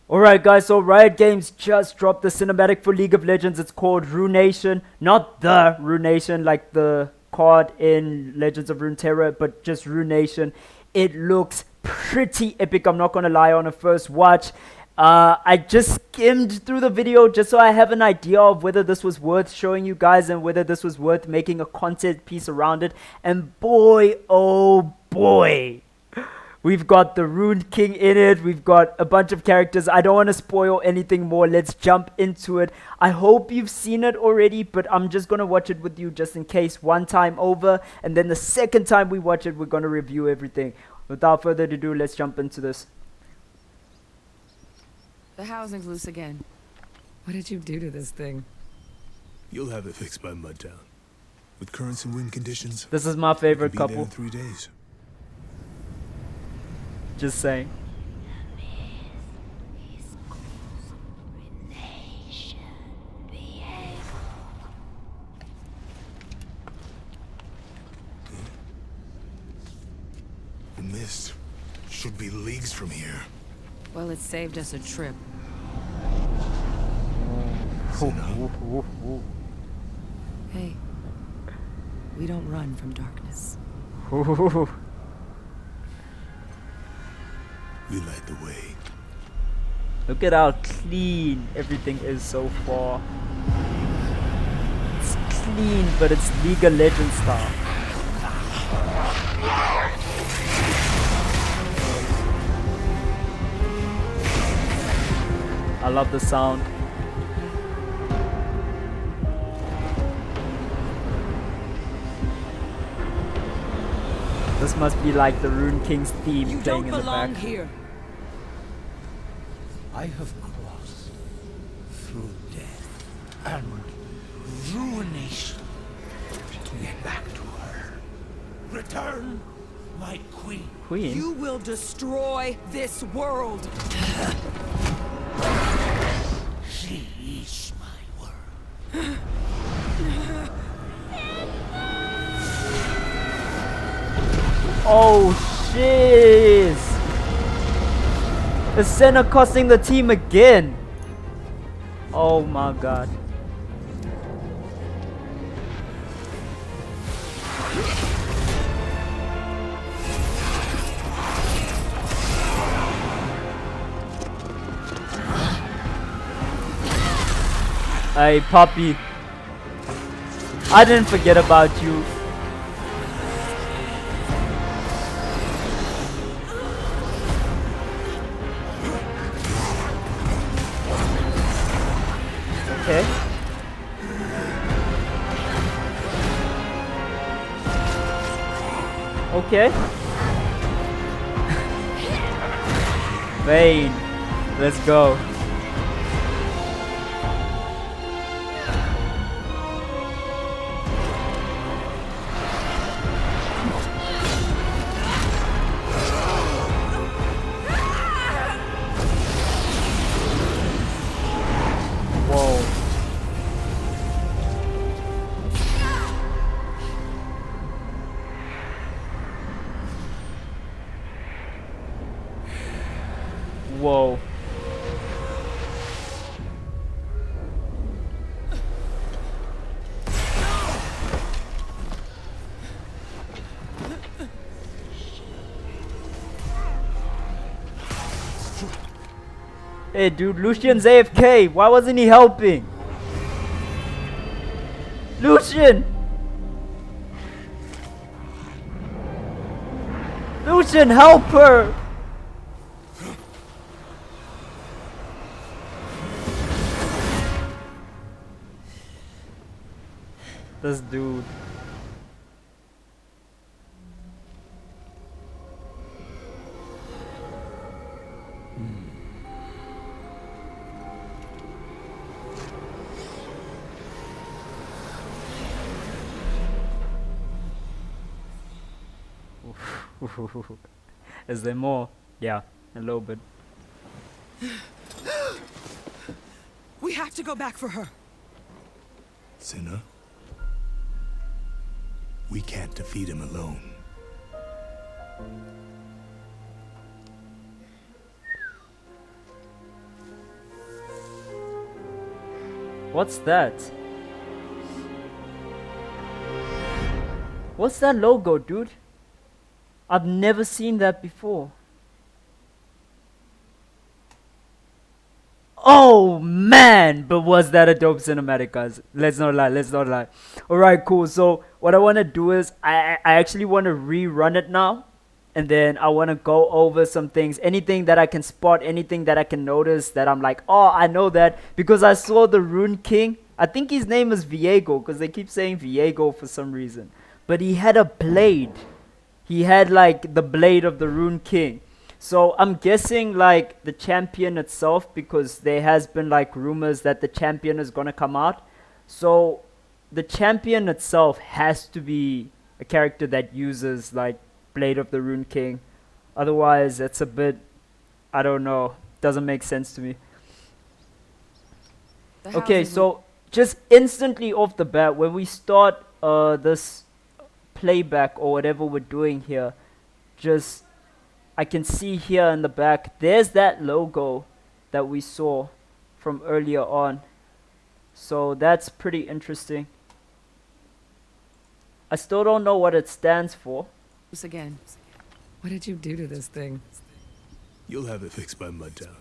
Alright guys, so Riot Games just dropped the cinematic for League of Legends. It's called Ruination. Not the Ruination like the card in Legends of Runeterra, but just Ruination. It looks pretty epic, I'm not gonna lie, on a first watch. I just skimmed through the video just so I have an idea of whether this was worth showing you guys and whether this was worth making a content piece around it. And boy, oh boy, we've got the Rune King in it. We've got a bunch of characters. I don't want to spoil anything more. Let's jump into it. I hope you've seen it already, but I'm just going to watch it with you just in case one time over. And then the second time we watch it, we're going to review everything. Without further ado, let's jump into this. The housing's loose again. What did you do to this thing? You'll have it fixed by Mudtown. With currents and wind conditions, This is my favorite be there couple. in 3 days. Just saying. Ruination, Viego. The mist should be leagues from here. Well, it saved us a trip. Senna, Hey, we don't run from darkness. we light the way. Look at how clean everything is so far. It's clean, but it's League of Legends style. I love the sound. This must be like the Rune King's theme You playing don't in the belong back. here. I have crossed through death and ruination to get back to her. Return, my queen. Queen? You will destroy this world. She is my word. Oh, shiz! Is Senna costing the team again? Oh my god. Hey, puppy. I didn't forget about you. Okay. Okay. Vayne. Let's go. Whoa. Whoa. Hey dude, Lucian's AFK. Why wasn't he helping? Lucian! Lucian, help her! This dude. Is there more? Yeah, a little bit. We have to go back for her. Senna, we can't defeat him alone. What's that? What's that logo, dude? I've never seen that before. Oh man, but was that a dope cinematic, guys? Let's not lie. Alright, cool. So what I want to do is I actually want to rerun it now. And then I want to go over some things, anything that I can spot, anything that I can notice that I'm like, oh, I know that because I saw the Rune King. I think his name is Viego because they keep saying Viego for some reason. But he had a blade. He had like the blade of the Rune King. So I'm guessing like the champion itself, because there has been like rumors that the champion is going to come out. So the champion itself has to be a character that uses like Blade of the Rune King. Otherwise, it's a bit, I don't know, doesn't make sense to me. Okay, so just instantly off the bat, when we start this playback or whatever we're doing here, just I can see here in the back, there's that logo that we saw from earlier on. So that's pretty interesting. I still don't know what it stands for. Again. What did you do to this thing? You'll have it fixed by Mudtown.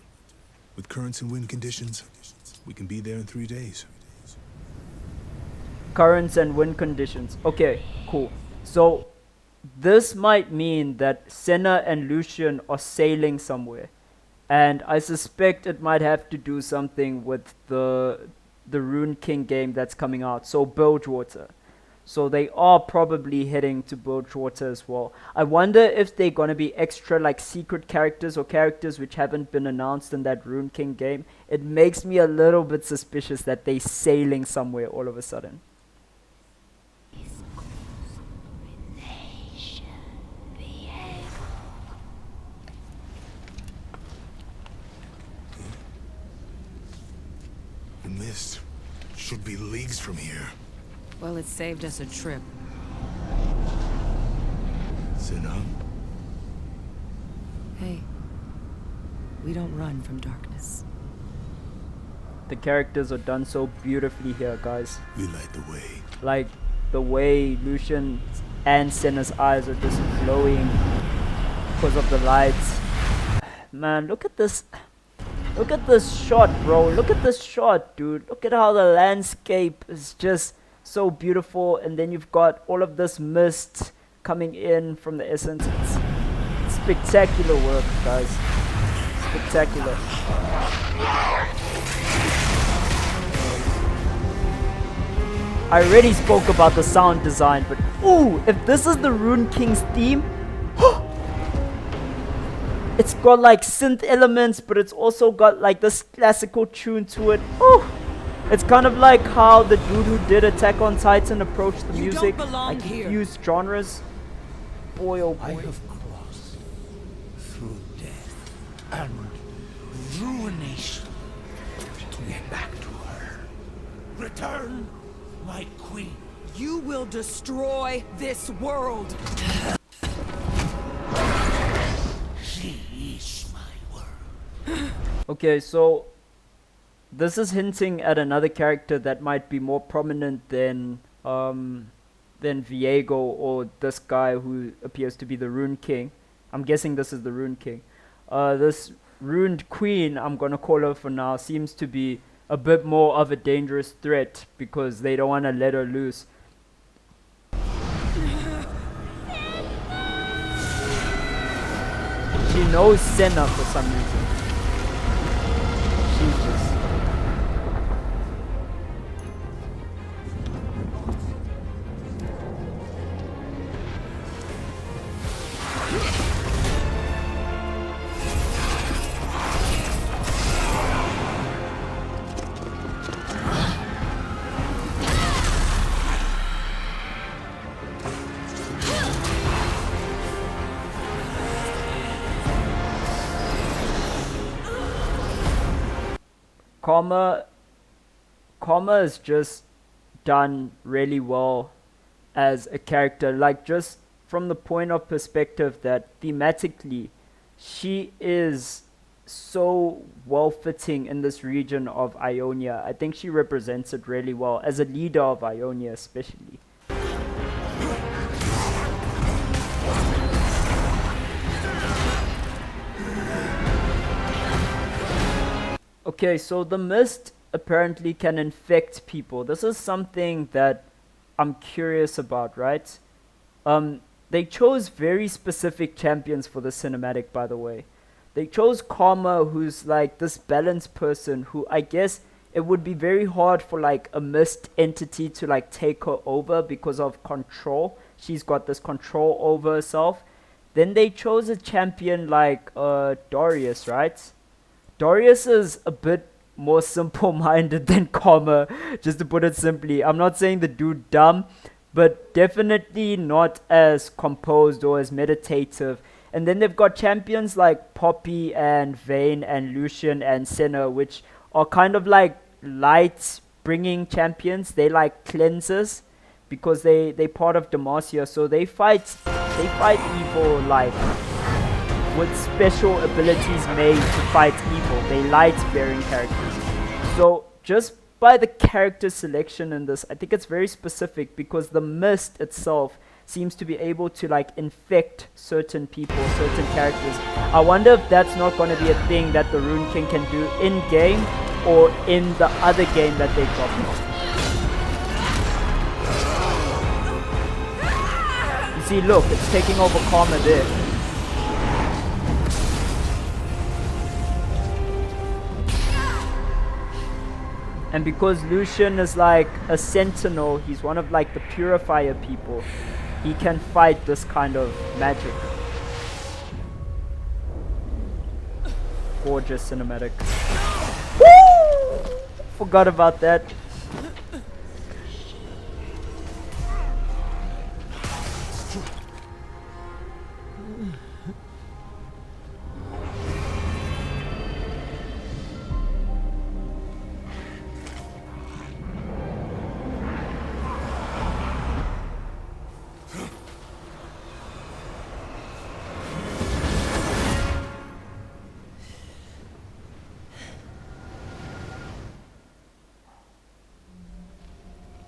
With currents and wind conditions, we can be there in 3 days. Currents and wind conditions. Okay, cool. So this might mean that Senna and Lucian are sailing somewhere. And I suspect it might have to do something with the Rune King game that's coming out. So Bilgewater. So they are probably heading to Bilgewater as well. I wonder if they're going to be extra like secret characters or characters which haven't been announced in that Rune King game. It makes me a little bit suspicious that they're sailing somewhere all of a sudden. Ruination, Viego. The mist should be leagues from here. Well, it saved us a trip. Senna? Hey, we don't run from darkness. The characters are done so beautifully here, guys. We light the way. Like the way Lucian and Senna's eyes are just glowing because of the lights. Man, look at this. Look at this shot, bro. Look at this shot, dude. Look at how the landscape is just so beautiful, and then you've got all of this mist coming in from the essence. It's spectacular work, guys. Spectacular. I already spoke about the sound design, but ooh, if this is the Rune King's theme, it's got like synth elements, but it's also got like this classical tune to it. Ooh. It's kind of like how the dude who did Attack on Titan approached the music. Like he fused genres. Boy, oh I boy. have crossed through death and ruination to get back to her. Return, my queen. You will destroy this world! She is my world. Okay, so this is hinting at another character that might be more prominent than Viego or this guy who appears to be the Rune King. I'm guessing this is the Rune King. This Ruined Queen, I'm gonna call her for now, seems to be a bit more of a dangerous threat because they don't want to let her loose. She knows Senna for some reason. She just... Karma is just done really well as a character, like just from the point of perspective that thematically she is so well fitting in this region of Ionia. I think she represents it really well as a leader of Ionia, especially. Okay, so the mist apparently can infect people. This is something that I'm curious about, right? They chose very specific champions for the cinematic, by the way. They chose Karma, who's like this balanced person who I guess it would be very hard for like a mist entity to like take her over because of control. She's got this control over herself. Then they chose a champion like Darius, right? Darius is a bit more simple-minded than Karma, just to put it simply. I'm not saying the dude dumb, but definitely not as composed or as meditative. And then they've got champions like Poppy and Vayne and Lucian and Senna, which are kind of like light-bringing champions. They like cleansers because they part of Demacia, so they fight evil like with special abilities made to fight evil. They light-bearing characters. So just by the character selection in this, I think it's very specific because the mist itself seems to be able to like infect certain people, certain characters. I wonder if that's not going to be a thing that the Rune King can do in-game or in the other game that they dropped. You see, look, it's taking over Karma there. And because Lucian is like a sentinel, he's one of like the purifier people, he can fight this kind of magic. Gorgeous cinematic. Woo! Forgot about that.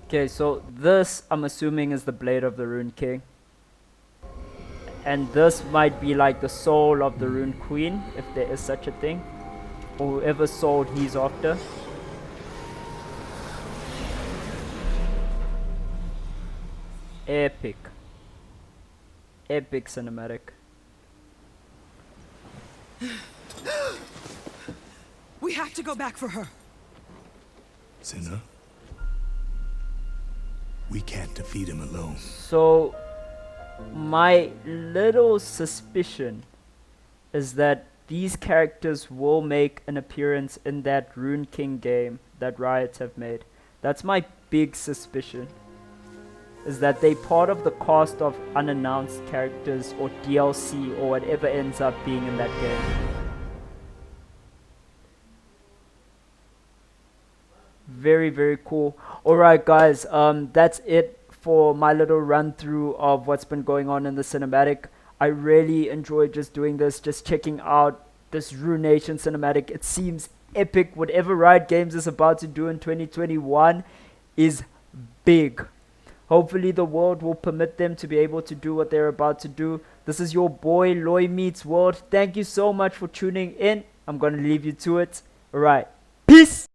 Okay, so this, I'm assuming, is the blade of the Rune King. And this might be like the soul of the Rune Queen, if there is such a thing. Or whoever soul he's after. Epic. Epic cinematic. We have to go back for her. Senna? We can't defeat him alone. So, my little suspicion is that these characters will make an appearance in that Rune King game that Riot have made. That's my big suspicion. Is that they part of the cast of unannounced characters or DLC or whatever ends up being in that game. Very, very cool. Alright guys, that's it for my little run through of what's been going on in the cinematic. I really enjoyed just doing this, just checking out this Ruination Cinematic. It seems epic. Whatever Riot Games is about to do in 2021 is big. Hopefully the world will permit them to be able to do what they're about to do. This is your boy Loy Meets World. Thank you so much for tuning in. I'm gonna leave you to it. Alright, peace.